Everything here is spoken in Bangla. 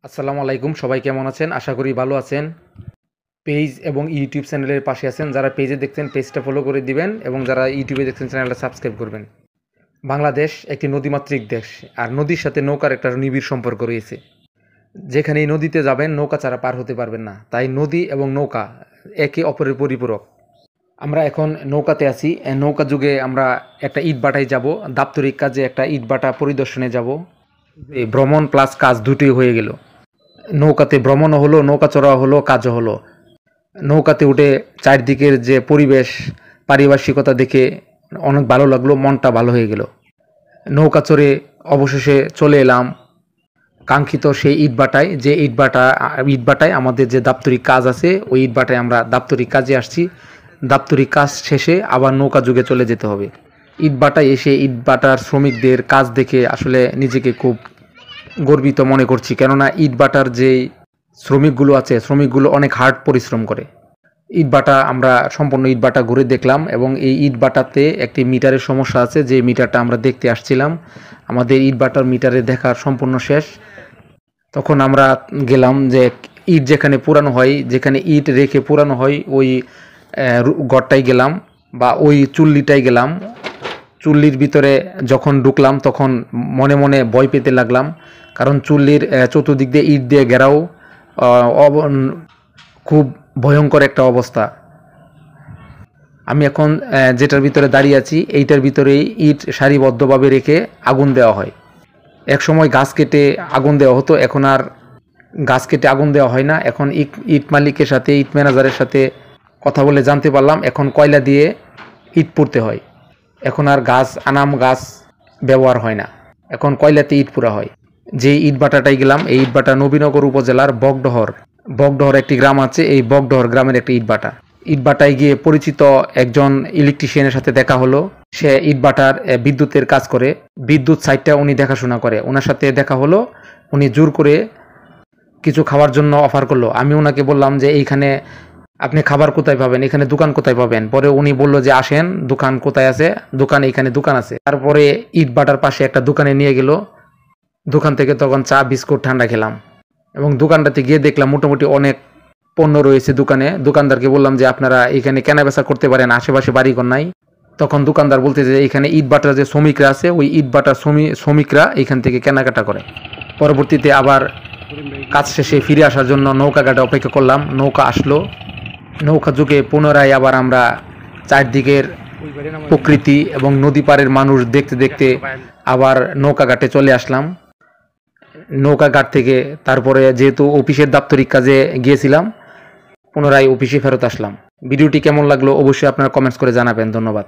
আসসালামু আলাইকুম, সবাই কেমন আছেন? আশা করি ভালো আছেন। পেজ এবং ইউটিউব চ্যানেলের পাশে আছেন। যারা পেজে দেখছেন পেজটা ফলো করে দিবেন এবং যারা ইউটিউবে দেখছেন চ্যানেলটা সাবস্ক্রাইব করবেন। বাংলাদেশ একটি নদীমাতৃক দেশ, আর নদীর সাথে নৌকার একটা নিবিড় সম্পর্ক রয়েছে। যেখানেই নদীতে যাবেন নৌকা ছাড়া পার হতে পারবেন না। তাই নদী এবং নৌকা একে অপরের পরিপূরক। আমরা এখন নৌকাতে আছি। নৌকা যুগে আমরা একটা ইটভাটায় যাব, দাপ্তরিক কাজে একটা ইটভাটা পরিদর্শনে যাব। এই ভ্রমণ প্লাস কাজ দুটোই হয়ে গেল। নৌকাতে ভ্রমণও হলো, নৌকা চড়াও হলো, কাজও হলো। নৌকাতে উঠে চারদিকের যে পরিবেশ, পারিপার্শ্বিকতা দেখে অনেক ভালো লাগলো, মনটা ভালো হয়ে গেল। নৌকা চড়ে অবশেষে চলে এলাম কাঙ্ক্ষিত সেই ইটভাটায়। যে ইটভাটায় আমাদের যে দাপ্তরিক কাজ আছে, ওই ইটভাটায় আমরা দাপ্তরিক কাজে আসছি। দাপ্তরিক কাজ শেষে আবার নৌকা যুগে চলে যেতে হবে। ইটভাটায় এসে ইটভাটার শ্রমিকদের কাজ দেখে আসলে নিজেকে খুব গর্বিত মনে করছি, কেননা ইটভাটার যে শ্রমিকগুলো আছে, শ্রমিকগুলো অনেক হার্ড পরিশ্রম করে। ইটভাটা আমরা সম্পূর্ণ ইটভাটা ঘুরে দেখলাম এবং এই ইটভাটাতে একটি মিটারের সমস্যা আছে, যে মিটারটা আমরা দেখতে আসছিলাম। আমাদের ইটভাটার মিটারে দেখা সম্পূর্ণ শেষ। তখন আমরা গেলাম যে ইট যেখানে পুরানো হয়, যেখানে ইট রেখে পুরানো হয়, ওই ঘরটাই গেলাম বা ওই চুল্লিটাই গেলাম। চুল্লির ভিতরে যখন ঢুকলাম তখন মনে মনে ভয় পেতে লাগলাম, কারণ চুল্লির চতুর্দিক দিয়ে ইট দিয়ে ঘেরাও। খুব ভয়ঙ্কর একটা অবস্থা। আমি এখন যেটার ভিতরে দাঁড়িয়ে আছি, এইটার ভিতরেই ইট সারিবদ্ধভাবে রেখে আগুন দেওয়া হয়। এক সময় গাছ কেটে আগুন দেওয়া হতো, এখন আর গাছ কেটে আগুন দেওয়া হয় না। এখন ইট মালিকের সাথে, ইট ম্যানেজারের সাথে কথা বলে জানতে পারলাম এখন কয়লা দিয়ে ইট পুড়তে হয়। এখন আর আনাম গাছ ব্যবহার হয় না, এখন কয়লাতে ইট পোড়া হয়। যে ইটভাটাটাই গেলাম, এই ইটভাটা নবীনগর উপজেলার বগডহর একটি গ্রাম আছে, এই বগডহর গ্রামের একটা ইটভাটা। ইটভাটায় গিয়ে পরিচিত একজন ইলেকট্রিশিয়ানের সাথে দেখা হলো। সে ইটভাটার বিদ্যুতের কাজ করে, বিদ্যুৎ সাইটটা উনি দেখাশোনা করে। ওনার সাথে দেখা হলো, উনি জোর করে কিছু খাওয়ার জন্য অফার করলো। আমি ওনাকে বললাম যে এইখানে আপনি খাবার কোথায় পাবেন, এখানে দোকান কোথায় পাবেন? পরে উনি বললো যে আসেন, দোকান কোথায় আছে? দোকান এইখানে দোকান আছে। তারপরে ইটভাটার পাশে একটা দোকানে নিয়ে গেল। দোকান থেকে তখন চা বিস্কুট ঠান্ডা খেলাম এবং দোকানটাতে গিয়ে দেখলাম মোটামুটি অনেক পণ্য রয়েছে দোকানে। দোকানদারকে বললাম যে আপনারা এখানে কেনাবেচা করতে পারেন, আশেপাশে বাড়িঘর নাই। তখন দোকানদার বলতে যে এখানে ইটভাটার যে শ্রমিকরা আছে, ওই ইটভাটার শ্রমিকরা এখান থেকে কেনাকাটা করে। পরবর্তীতে আবার কাজ শেষে ফিরে আসার জন্য নৌকাঘাটে অপেক্ষা করলাম। নৌকা আসলো। নৌকা যুগে পুনরায় আবার আমরা চারদিকের প্রকৃতি এবং নদী পাড়ের মানুষ দেখতে দেখতে আবার নৌকাঘাটে চলে আসলাম। নৌকাঘাট থেকে তারপরে যেহেতু অফিসের দাপ্তরিক কাজে গিয়েছিলাম, পুনরায় অফিসে ফেরত আসলাম। ভিডিওটি কেমন লাগলো অবশ্যই আপনারা কমেন্টস করে জানাবেন। ধন্যবাদ।